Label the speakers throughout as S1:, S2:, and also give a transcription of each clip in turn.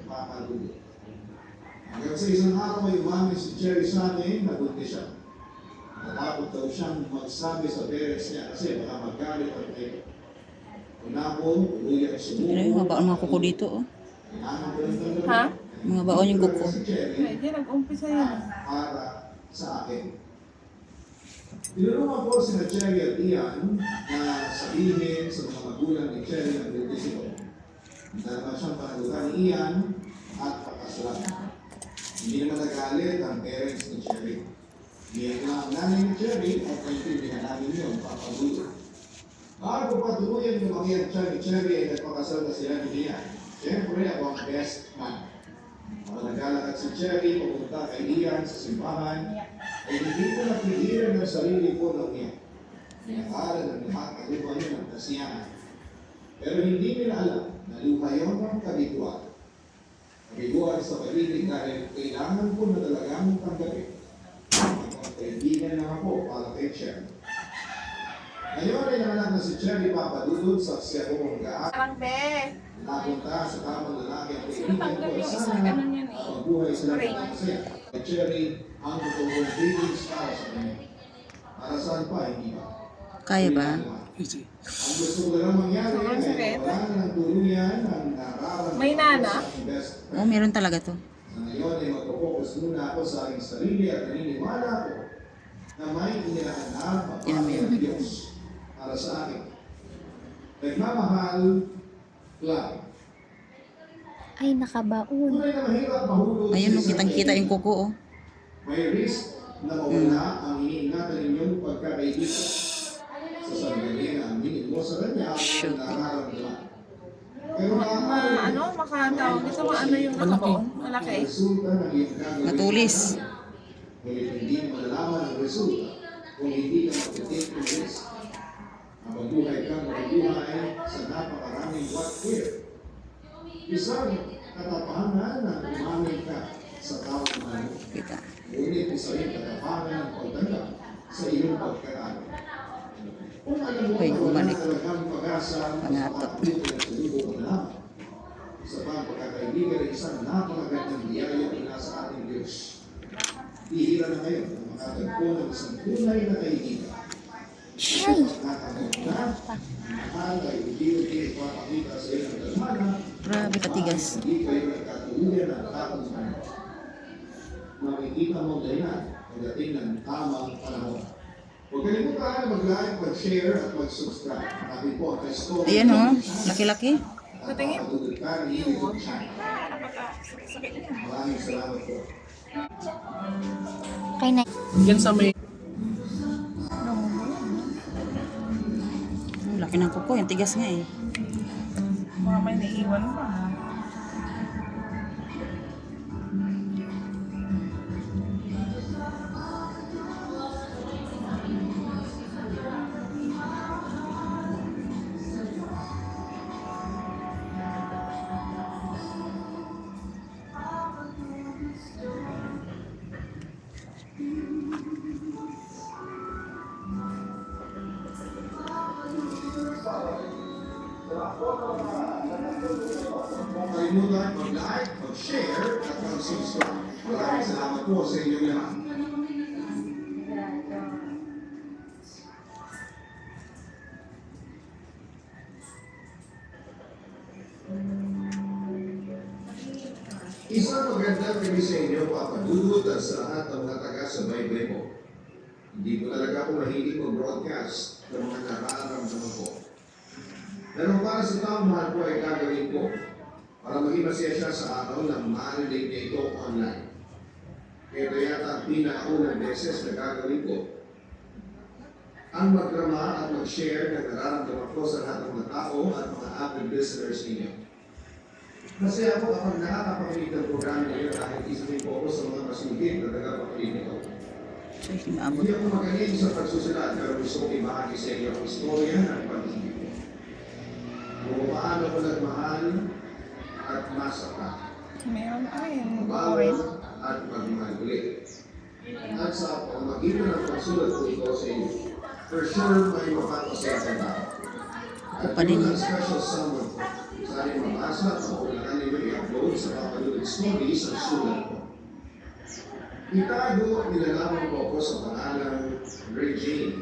S1: papaludo. Hanggang sa isang araw ay umamin si Cherry sa amin, nabuntis siya. Natakot daw siyang magsabi sa parents niya kasi baka magalit ang tayo. Unapon, uluyang sumuko.
S2: Ano yung mga baon mga kuko dito, oh.
S3: Ha?
S2: Mga baon yung kuko.
S3: Hindi, nag-umpisa yun.
S1: Para sa akin. Tinulungan ko si Cherry at Ian na sabihin sa mga magulang ni Cherry ang buntis ito. Dahil siyang panagutan ni Ian at pagkasulat. Hindi naman nagalit ang parents ni Cherry. Hindi ang nanay ni Cherry at kaintindihan namin yun, papagulo. Bago patuloyan yung mga ni Cherry ay nagpakasal na sila ni Ian. Siyempre, ako ang best man. Mga naglalakad si Cherry, pumunta kay Ian sa simbahan, ay hindi ko napigilan ng sarili ko ng Ian. Pinakalan ng lahat na lupa yun ng kasiyahan. Pero hindi nila alam na lupa yun ng kabiguan. Kabiguan sa pag-ibig dahil kailangan ko na talagang tanggapin. Kaibigan lang ako para kay Cherry. Ngayon ay nanganak na si Cherry Papadudod sa Sierrong Gaan.
S3: Parang be.
S1: Napunta sa tamang lalaki ang kaibigan
S3: Sinatanggal
S1: ko
S3: yung
S1: sa
S3: isang ganun yan eh.
S1: pagbuhay sila ng masaya. Kay Cherry ang totoong feelings para sa kanya. Para saan pa, hindi ba?
S2: Kaya ba?
S1: Ang gusto ko lang mangyari ay wala na ng tuluyan ang nararamdaman
S3: May nana?
S1: sa aking best friend.
S2: Oh, meron talaga to.
S1: Sa ngayon ay magpo-focus muna ako sa aking sarili at naniniwala ko na may inilahanap ang pamilya ng Diyos para sa akin. Nagmamahal lang.
S4: Ay, nakabaon.
S1: Tunay na mahirap mahulog
S2: Ayun, no,
S1: sa isang
S2: kitang-kita yung kuko, oh.
S1: may risk na mawala ang iniingatan ninyong pagkakaibigan. Sa sandali na aminin mo sa kanya ang nararamdaman. Pero
S3: Ano, makatawag. Ito ano yung nakabaon? Malaki.
S1: resulta ng iyong gagawin.
S2: Matulis.
S1: Ngunit hindi malalaman ang resulta kung hindi ka mag-take ng risk. Mabubuhay kang mabubuhay sa napakaraming what if. Isang katapangan na umamin ka sa taong mahal mo.
S2: Kita.
S1: Ngunit isa rin katapangan ng pagtanggap sa iyong pagkakalo. Kung alam mo
S2: Uy,
S1: na wala
S2: bumalik.
S1: talagang pag-asa sa
S2: Pangatot.
S1: pagkakulit na salubo ko na lang. Isa pa ang pagkakaibigan ay isang napakagandang biyaya na nasa ating Diyos. Ihira na ngayon ang makatagpo ng isang tunay na kaibigan.
S4: Ay!
S1: Nakakamot na, mahal ay hindi ipapakita sa iyo ng dalmana.
S2: Grabe katigas.
S1: Hindi kayo nagkatuluyan ng taong ano. Makikita mo dahilan pagdating ng tamang panahon. Huwag kalimutan mag-like, mag-share, at mag-subscribe. Natin po ang story.
S2: Ayan, oh. Laki-laki.
S3: Patingin.
S1: Maraming salamat po.
S4: Kay na.
S5: Yan sa may
S2: Ang laki ng kuko. Yung tigas nga, eh.
S3: Mga may naiiwan pa.
S1: Huwag kalimutan mag-like, mag-share, at mag-subscribe. Maraming salamat po sa inyong lahat. Isang magandang gabi sa inyo, papadudod at sa lahat ng mga taga-subaybay mo. Hindi ko talaga ako mahilig mag-broadcast ng mga nararamdaman ko. Pero para sa taong mahal ko ay gagawin ko para maging masaya siya sa araw na marinig niya ito online. Kaya ito yata ang pinakaunang beses na gagawin ko. Ang magdrama at mag-share ng nararamdaman ko sa lahat ng mga tao at mga avid listeners ninyo. Kasi ako kapag nakakapakinig ng programa niyo dahil isipin ko ako sa mga masugid na nagpapakinig nito.
S2: Ay, maabot.
S1: Hindi ako magaling sa pagsusulat pero gusto kong ibahagi sa inyo ang istorya ng pag-ibig ko. Kung paano ko nagmahal at masaka.
S3: Meron ay.
S1: Bawal at magmahal ulit. At sa pamagitan ng pagsulat ko ito sa inyo, for sure may mapapasaya sa tao. At
S2: Pa din.
S1: yun ang special someone ko. Sana mabasa at maulakan ninyo yan. upload sa Papalulid Stories ang sulat ko. Itago at nilalamang ko ako sa pangalang Regine.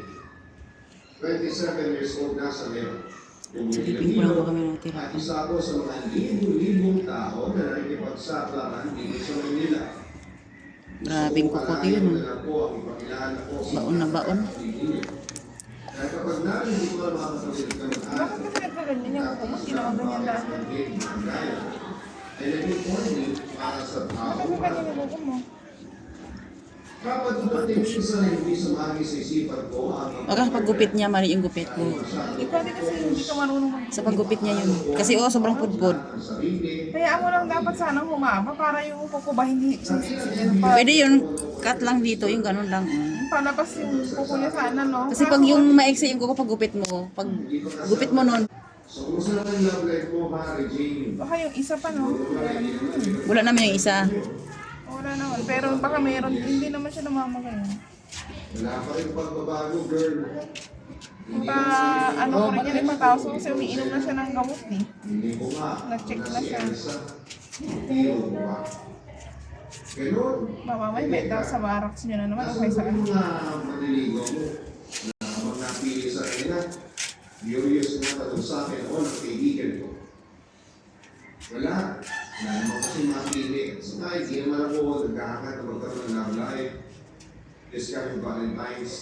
S1: 27 years old na sa ngayon.
S2: Silipin ko lang ba kami natira
S1: At
S2: pa.
S1: isa ako sa mga libo-libong tao na nakikipagsapalaran dito sa Manila.
S2: Grabing kukot yun. Baon na baon.
S1: Kaya kapag narinig ko ang mga kapatid ng
S3: Bakit mo pinagkaganyan yung kuko mo? Hindi naman ganyan dati.
S1: ay naging warning para sa tao.
S3: Bakit mo ganyan yung kuko mo?
S1: Kapag dumating isa na hindi sumagi sa isipan ko ang
S2: Baka paggupit niya, mali yung gupit mo.
S3: Ikaw din kasi hindi ka marunong mag...
S2: Sa paggupit niya yun. Kasi sobrang pudpud.
S3: Kaya mo lang dapat sanang humaba para yung kuko ba hindi
S2: Pwede yun, cut lang dito, yung ganun lang.
S3: palabas yung kuko niya sana, no?
S2: Kasi pag yung maiksi yung kuko paggupit mo, pag gupit mo nun,
S1: So, kumusta naman yung love life mo, ha, Regine?
S3: Baka yung isa pa, no?
S2: wala naman yung isa.
S3: Wala naman. Pero baka meron. Hindi naman siya namamagay.
S1: Wala pa rin pagbabago, girl.
S3: Pa, ano ko rin yan, ipataso kasi umiinom na siya ng gamot, eh.
S1: Hindi ko nga.
S3: Nag-check na siya.
S1: Hindi ko ba? Ganun.
S3: Mamamay, may daw sa barracks niyo na naman. Okay sa
S1: Yung mga maniligaw mo, na habang napili sa kanila, curious na tanong sa akin, o ng kaibigan ko. Wala. Wala naman kasi mapili. So nga, hindi naman ako nagkakakat na magkaroon ng love life. This coming Valentine's.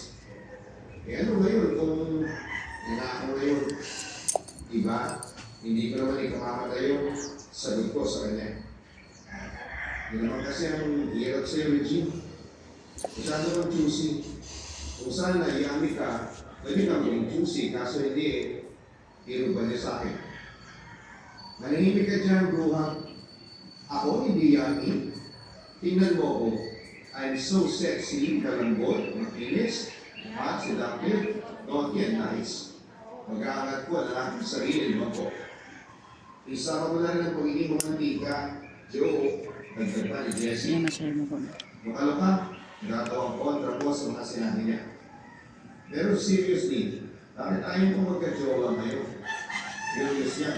S1: Eh ano ngayon kung ako ngayon? Diba? Hindi ko naman ikamamatay yung sagot ko sa kanya. Hindi naman kasi ang hirap sa'yo, Regine. Masyado kang choosy. Kung sana yummy ka, pwede kang maging choosy, kaso hindi hero ba niya sa akin? Manahimik ka dyan, bruha. Ako hindi yummy. Tingnan mo ako. I'm so sexy, kalambot, makinis, hot, seductive, not yet nice. Mag-aangat ko ang aking sarili mo ko. Isama mo na rin ang pagiging mantika, Joe, nagtagpa ni
S2: Yan
S1: Jessie.
S2: na siya mo.
S1: Makalo ka, nagatawa ang kontra mo sa mga sinabi niya. Pero seriously, bakit ayaw ko magka-jowa ngayon? Curious yan.